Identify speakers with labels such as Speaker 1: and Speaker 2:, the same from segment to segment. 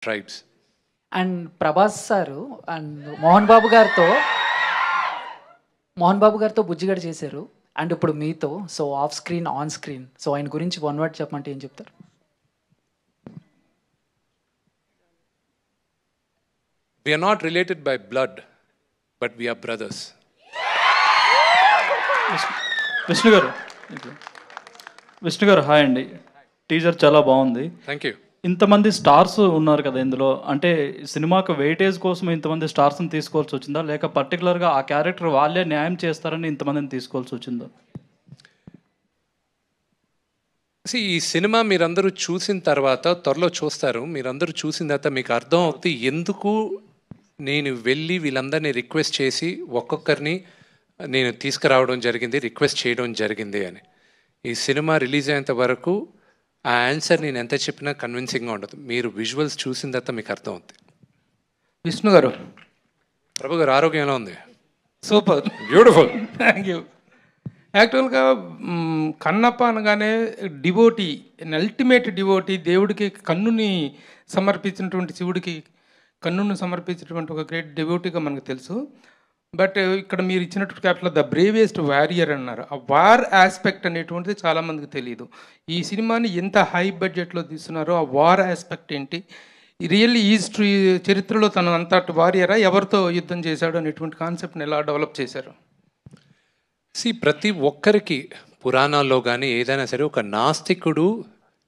Speaker 1: tribes.
Speaker 2: And Prabhas sir and Mohan Babu గారితో బుజ్జిగడ చేశారు and ఇప్పుడు మీతో. So off screen on screen, so ఆయన గురించి వన్ వర్డ్ చెప్పమంటే ఏం చెప్తారు?
Speaker 1: We are not related by blood, but we are brothers.
Speaker 3: Vishnu గారు హాయ్ అండి. టీజర్ చాలా బాగుంది.
Speaker 1: Thank you.
Speaker 3: ఇంతమంది స్టార్స్ ఉన్నారు కదా ఇందులో, అంటే సినిమాకు వెయిటేజ్ కోసం ఇంతమంది స్టార్స్ని తీసుకోవాల్సి వచ్చిందా, లేక పర్టికులర్గా ఆ క్యారెక్టర్ వాళ్ళే న్యాయం చేస్తారని ఇంతమందిని తీసుకోవాల్సి వచ్చిందా?
Speaker 1: ఈ సినిమా మీరందరూ చూసిన తర్వాత, త్వరలో చూస్తారు, మీరందరూ చూసిన తర్వాత మీకు అర్థం అవుతుంది ఎందుకు నేను వెళ్ళి వీళ్ళందరినీ రిక్వెస్ట్ చేసి ఒక్కొక్కరిని నేను తీసుకురావడం జరిగింది, రిక్వెస్ట్ చేయడం జరిగింది అని. ఈ సినిమా రిలీజ్ అయ్యేంత వరకు ఆ ఆన్సర్ నేను ఎంత చెప్పినా కన్విన్సింగ్గా ఉండదు. మీరు విజువల్స్ చూసిన తర్వాత మీకు అర్థం అవుతుంది.
Speaker 4: విష్ణు గారు,
Speaker 1: ప్రభు గారు ఆరోగ్యం ఎలా ఉంది?
Speaker 4: Super,
Speaker 1: beautiful.
Speaker 4: Thank you. యాక్చువల్గా కన్నప్ప అనగానే డివోటీ, అల్టిమేట్ డివోటీ, దేవుడికి కన్నుని సమర్పించినటువంటి, శివుడికి కన్నును సమర్పించినటువంటి ఒక గ్రేట్ డివోటీగా మనకు తెలుసు. బట్ ఇక్కడ మీరు ఇచ్చినటువంటి క్యాప్టన్లో ద బ్రేవియస్ట్ వారియర్ అన్నారు. ఆ వార్ ఆస్పెక్ట్ అనేటువంటిది చాలామందికి తెలియదు. ఈ సినిమాని ఎంత హై బడ్జెట్లో తీస్తున్నారో ఆ వార్ ఆస్పెక్ట్ ఏంటి, రియల్లీ హిస్టరీ చరిత్రలో తను అంతటి వారియరా, ఎవరితో యుద్ధం చేశాడు అనేటువంటి కాన్సెప్ట్ని ఎలా డెవలప్ చేశారు?
Speaker 1: ప్రతి ఒక్కరికి పురాణాల్లో కానీ ఏదైనా సరే ఒక నాస్తికుడు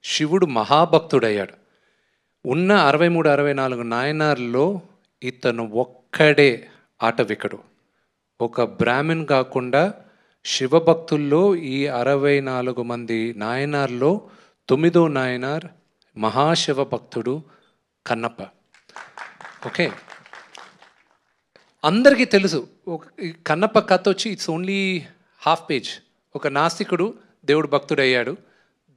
Speaker 1: శివుడు మహాభక్తుడయ్యాడు. ఉన్న 63-64 నాయనార్లో ఇతను ఒక్కడే ఆటవికుడు. ఒక బ్రాహ్మణ్ కాకుండా శివభక్తుల్లో ఈ 64 మంది నాయనార్లో 9వ నాయనార్ మహాశివ భక్తుడు కన్నప్ప. ఓకే, అందరికీ తెలుసు కన్నప్ప కథ వచ్చి ఇట్స్ ఓన్లీ హాఫ్ పేజ్. ఒక నాస్తికుడు దేవుడు భక్తుడయ్యాడు,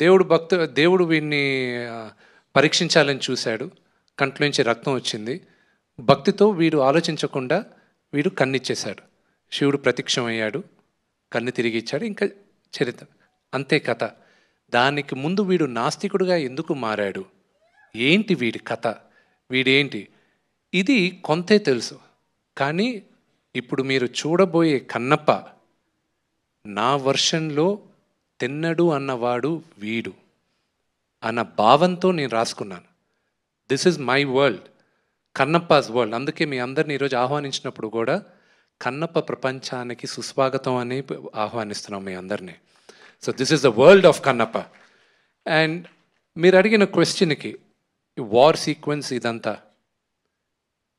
Speaker 1: దేవుడు వీడిని పరీక్షించాలని చూశాడు, కంట్లోంచి రక్తం వచ్చింది, భక్తితో వీడు ఆలోచించకుండా వీడు కన్నిచ్చేశాడు, శివుడు ప్రత్యక్షమయ్యాడు, కన్ను తిరిగి ఇచ్చాడు, ఇంకా చరిత్ర అంతే కథ. దానికి ముందు వీడు నాస్తికుడుగా ఎందుకు మారాడు, ఏంటి వీడి కథ, వీడేంటి, ఇది కొంతే తెలుసు. కానీ ఇప్పుడు మీరు చూడబోయే కన్నప్ప నా వర్షన్లో తిన్నడు అన్నవాడు వీడు అన్న భావంతో నేను రాసుకున్నాను. This is my world, Kannappa's world. అందుకే మీ అందరిని ఈరోజు ఆహ్వానించినప్పుడు కూడా కన్నప్ప ప్రపంచానికి సుస్వాగతం అని ఆహ్వానిస్తున్నాం మీ అందరినీ. So this is the world of Kannappa. And మీరు అడిగిన క్వశ్చన్కి వార్ సీక్వెన్స్ ఇదంతా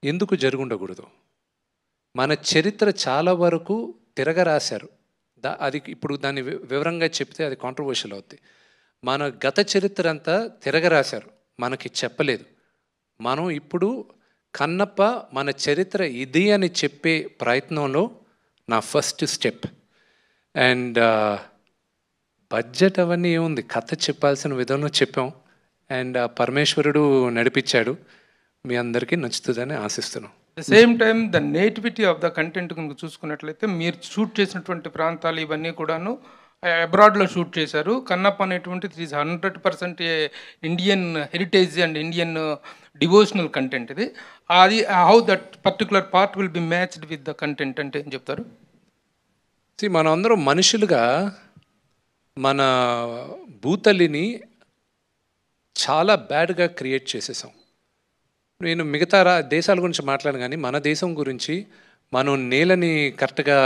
Speaker 1: ఎందుకు జరుగుండకూడదు? మన చరిత్ర చాలా వరకు తిరగరాశారు. అది ఇప్పుడు దాన్ని వివరంగా చెప్తే అది కాంట్రవర్షియల్ అవుద్ది. మన గత చరిత్ర అంతా తిరగరాశారు, మనకి చెప్పలేదు. మనం ఇప్పుడు కన్నప్ప మన చరిత్ర ఇది అని చెప్పే ప్రయత్నంలో నా ఫస్ట్ స్టెప్. అండ్ బడ్జెట్ అవన్నీ ఏముంది, కథ చెప్పాల్సిన విధంలో చెప్పాం. అండ్ పరమేశ్వరుడు నడిపించాడు, మీ అందరికీ నచ్చుతుందని ఆశిస్తున్నాం.
Speaker 4: The same time the nativity of the content కనుక చూసుకున్నట్లయితే మీరు షూట్ చేసినటువంటి ప్రాంతాలు ఇవన్నీ కూడాను అబ్రాడ్లో షూట్ చేశారు. కన్నప్ప అనేటువంటిది 100% Indian heritage and Indian devotional content ఇది. అది how that particular part will be matched with the content అంటే ఏం చెప్తారు?
Speaker 1: మనం అందరం మనుషులుగా మన భూతల్లిని చాలా బ్యాడ్గా క్రియేట్ చేసేసాం. నేను మిగతా దేశాల గురించి మాట్లాడను, కానీ మన దేశం గురించి మనం నేలని కరెక్ట్గా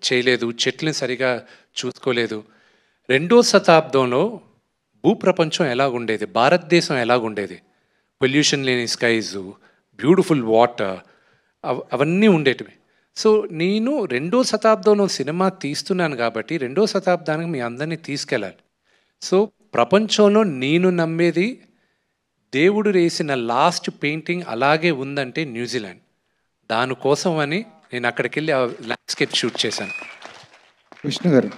Speaker 1: చేయలేదు, చెట్లని సరిగా చూసుకోలేదు. 2వ శతాబ్దంలో భూప్రపంచం ఎలాగుండేది, భారతదేశం ఎలాగుండేది, పొల్యూషన్ లేని స్కైస్, బ్యూటిఫుల్ వాటర్, అవన్నీ ఉండేటివి. సో నేను 2వ శతాబ్దంలో సినిమా తీస్తున్నాను కాబట్టి 2వ శతాబ్దానికి మీ అందరినీ తీసుకెళ్ళాలి. సో ప్రపంచంలో నేను నమ్మేది దేవుడు వేసిన లాస్ట్ పెయింటింగ్ అలాగే ఉందంటే న్యూజిలాండ్. దానికోసం అని నేను అక్కడికి వెళ్ళి ల్యాండ్స్కేప్ షూట్ చేశాను.
Speaker 5: విష్ణు గారు